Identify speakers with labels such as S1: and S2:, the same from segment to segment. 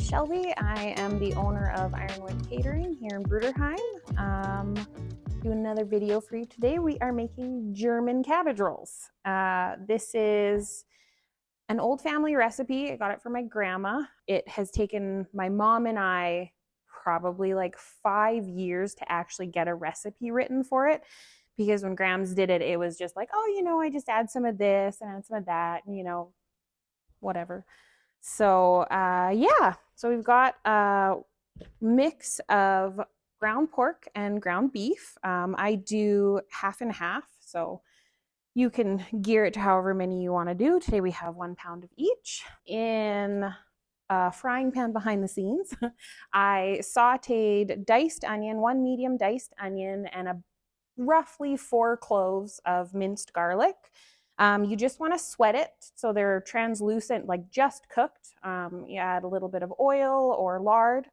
S1: Shelby. I am the owner of Ironwood Catering here in Bruderheim. Do another video for you today. We are making German cabbage rolls. This is an old family recipe. I got it from my grandma. It has taken my mom and I probably like 5 years to actually get a recipe written for it, because when Grams did it, it was just like, oh, I just add some of this and add some of that, and whatever. So yeah, so we've got a mix of ground pork and ground beef. I do half and half, so you can gear it to however many you want to do. Today we have 1 pound of each. In a frying pan behind the scenes, I sauteed diced onion, 1 medium diced onion, and roughly 4 cloves of minced garlic. You just want to sweat it so they're translucent, like just cooked. You add a little bit of oil or lard,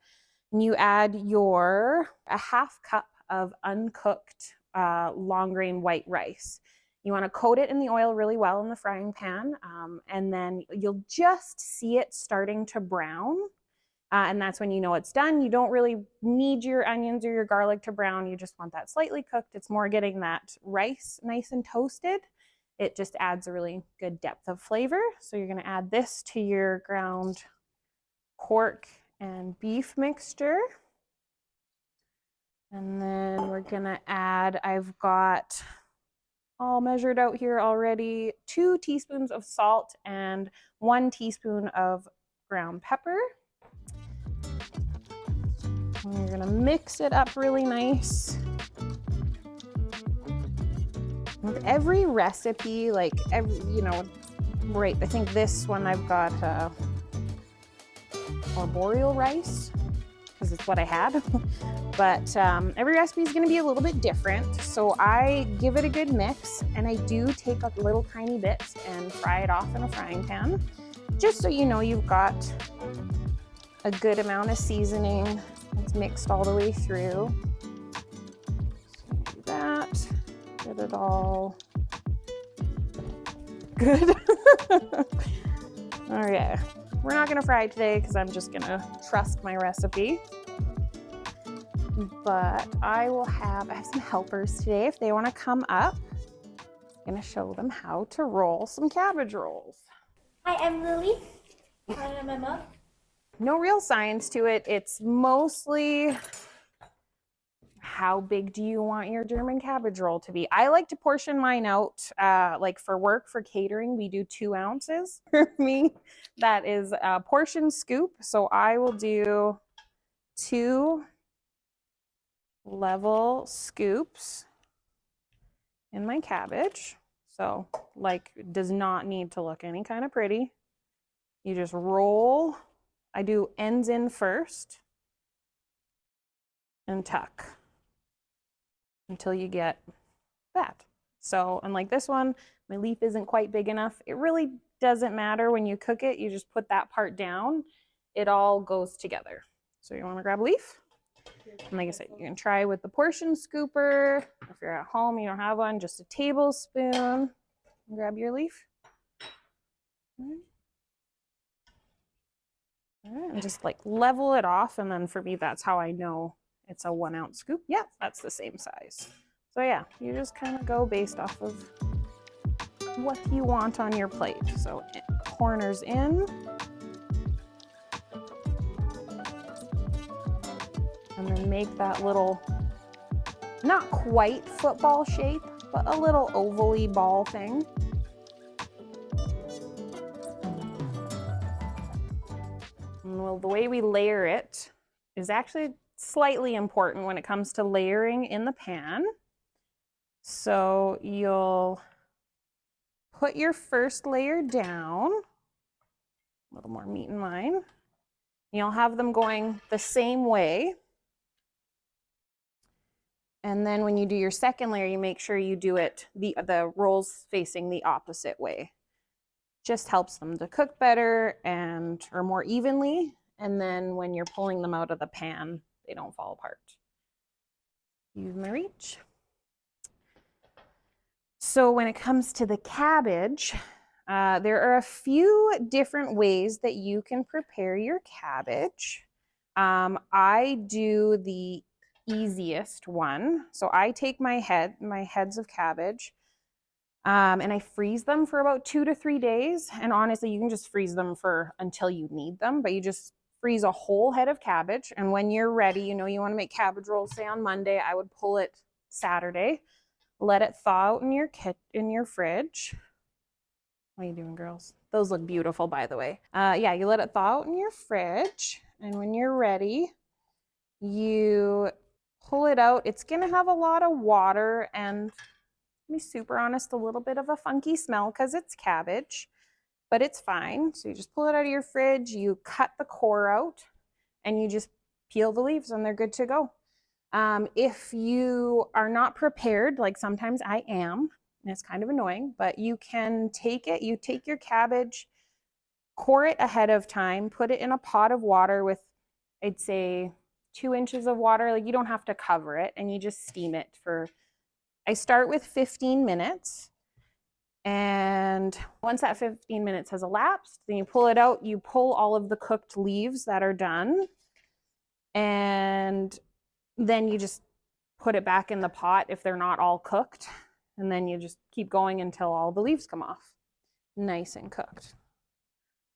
S1: and you add a half cup of uncooked long grain white rice. You want to coat it in the oil really well in the frying pan, and then you'll just see it starting to brown. And that's when you know it's done. You don't really need your onions or your garlic to brown. You just want that slightly cooked. It's more getting that rice nice and toasted. It just adds a really good depth of flavor. So you're going to add this to your ground pork and beef mixture. And then we're going to add, I've got all measured out here already, 2 teaspoons of salt and 1 teaspoon of ground pepper. And you're going to mix it up really nice. With every recipe, like right, I think this one I've got arboreal rice, because it's what I had. But every recipe is going to be a little bit different. So I give it a good mix, and I do take a little tiny bits and fry it off in a frying pan, just so you know you've got a good amount of seasoning. It's mixed all the way through. So do that. Get it all good. Okay, we're not gonna fry it today because I'm just gonna trust my recipe. But I have some helpers today. If they want to come up, I'm gonna show them how to roll some cabbage rolls.
S2: Hi, I'm Lily. Hi, I'm Emma.
S1: No real science to it. It's mostly how big do you want your German cabbage roll to be? I like to portion mine out. Like for work, for catering, we do 2 ounces. For me, that is a portion scoop. So I will do 2 level scoops in my cabbage. So like, it does not need to look any kind of pretty. You just roll. I do ends in first and tuck until you get that. So, and like this one, my leaf isn't quite big enough. It really doesn't matter when you cook it. You just put that part down. It all goes together. So you want to grab a leaf. And like I said, you can try with the portion scooper. If you're at home, you don't have one, just a tablespoon. Grab your leaf. All right, and just like level it off. And then for me, that's how I know it's a 1 ounce scoop. Yeah, that's the same size. So yeah, you just kind of go based off of what you want on your plate. So corners in. And then make that little, not quite football shape, but a little ovally ball thing. Well, the way we layer it is actually slightly important when it comes to layering in the pan. So you'll put your first layer down, a little more meat in mine. You'll have them going the same way. And then when you do your second layer, you make sure you do it, the rolls facing the opposite way. Just helps them to cook better or more evenly. And then when you're pulling them out of the pan, they don't fall apart. Use my reach. So when it comes to the cabbage, There are a few different ways that you can prepare your cabbage. I do the easiest one. So I take my heads of cabbage, and I freeze them for about 2 to 3 days. And honestly, you can just freeze them for until you need them, but you just freeze a whole head of cabbage. And when you're ready, you know, you want to make cabbage rolls, say on Monday, I would pull it Saturday, let it thaw out in your fridge. What are you doing, girls? Those look beautiful, by the way. Yeah, you let it thaw out in your fridge, and when you're ready, you pull it out. It's gonna have a lot of water and, to be super honest, a little bit of a funky smell because it's cabbage, but it's fine. So you just pull it out of your fridge, you cut the core out, and you just peel the leaves, and they're good to go. If you are not prepared, like sometimes I am, and it's kind of annoying, but you can take it, you take your cabbage, core it ahead of time, put it in a pot of water with, I'd say, 2 inches of water. Like, you don't have to cover it, and you just steam it for, I start with 15 minutes. And once that 15 minutes has elapsed, then you pull it out, you pull all of the cooked leaves that are done, and then you just put it back in the pot if they're not all cooked. And then you just keep going until all the leaves come off. Nice and cooked.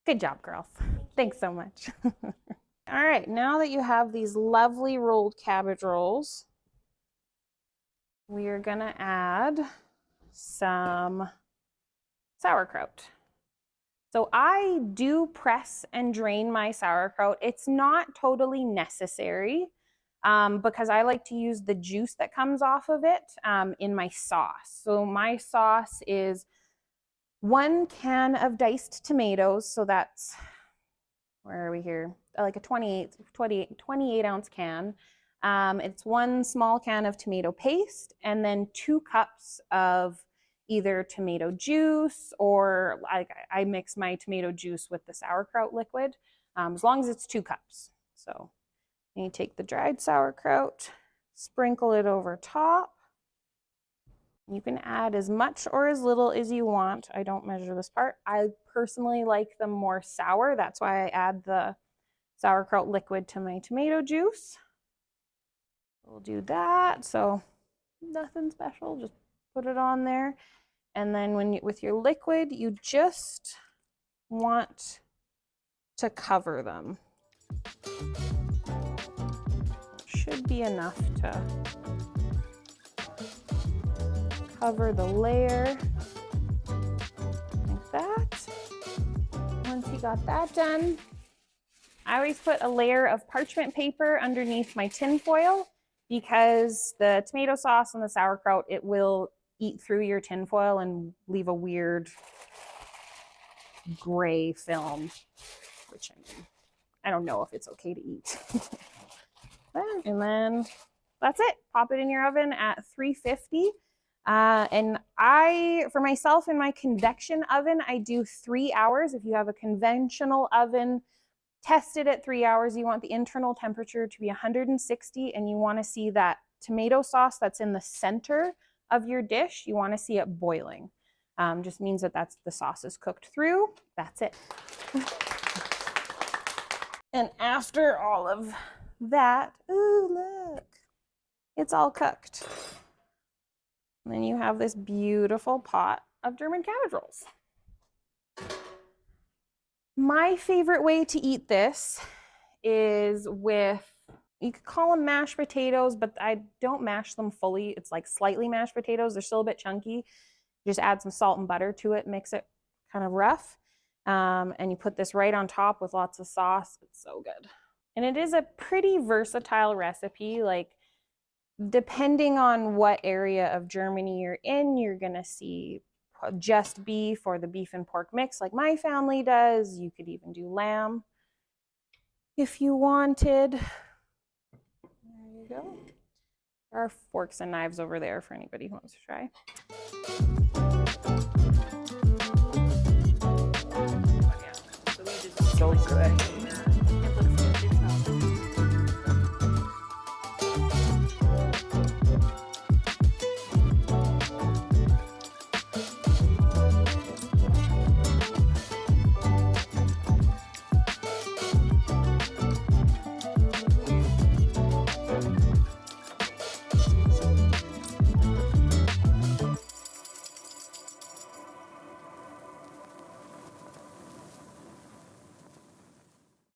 S1: Good job, girls. Thanks so much. All right, now that you have these lovely rolled cabbage rolls, we are gonna add some sauerkraut. So I do press and drain my sauerkraut. It's not totally necessary, because I like to use the juice that comes off of it in my sauce. So my sauce is 1 can of diced tomatoes. So that's, where are we here? Like a 28 ounce can. It's 1 small can of tomato paste, and then 2 cups of either tomato juice, or I mix my tomato juice with the sauerkraut liquid, as long as it's 2 cups. So you take the dried sauerkraut, sprinkle it over top. You can add as much or as little as you want. I don't measure this part. I personally like them more sour. That's why I add the sauerkraut liquid to my tomato juice. We'll do that. So nothing special, just put it on there. And then with your liquid, you just want to cover them. Should be enough to cover the layer like that. Once you got that done, I always put a layer of parchment paper underneath my tin foil, because the tomato sauce and the sauerkraut, it will eat through your tin foil and leave a weird gray film, which, I mean, I don't know if it's okay to eat. And then that's it. Pop it in your oven at 350. And for myself, in my convection oven, I do 3 hours. If you have a conventional oven, test it at 3 hours. You want the internal temperature to be 160, and you want to see that tomato sauce that's in the center of your dish, you want to see it boiling. Just means that the sauce is cooked through. That's it. And after all of that, ooh, look, it's all cooked. And then you have this beautiful pot of German cabbage rolls. My favorite way to eat this is with, you could call them mashed potatoes, but I don't mash them fully. It's like slightly mashed potatoes. They're still a bit chunky. Just add some salt and butter to it, mix it kind of rough. And you put this right on top with lots of sauce. It's so good. And it is a pretty versatile recipe. Like, depending on what area of Germany you're in, you're gonna see just beef or the beef and pork mix like my family does. You could even do lamb if you wanted. There you go. There are forks and knives over there for anybody who wants to try. So good.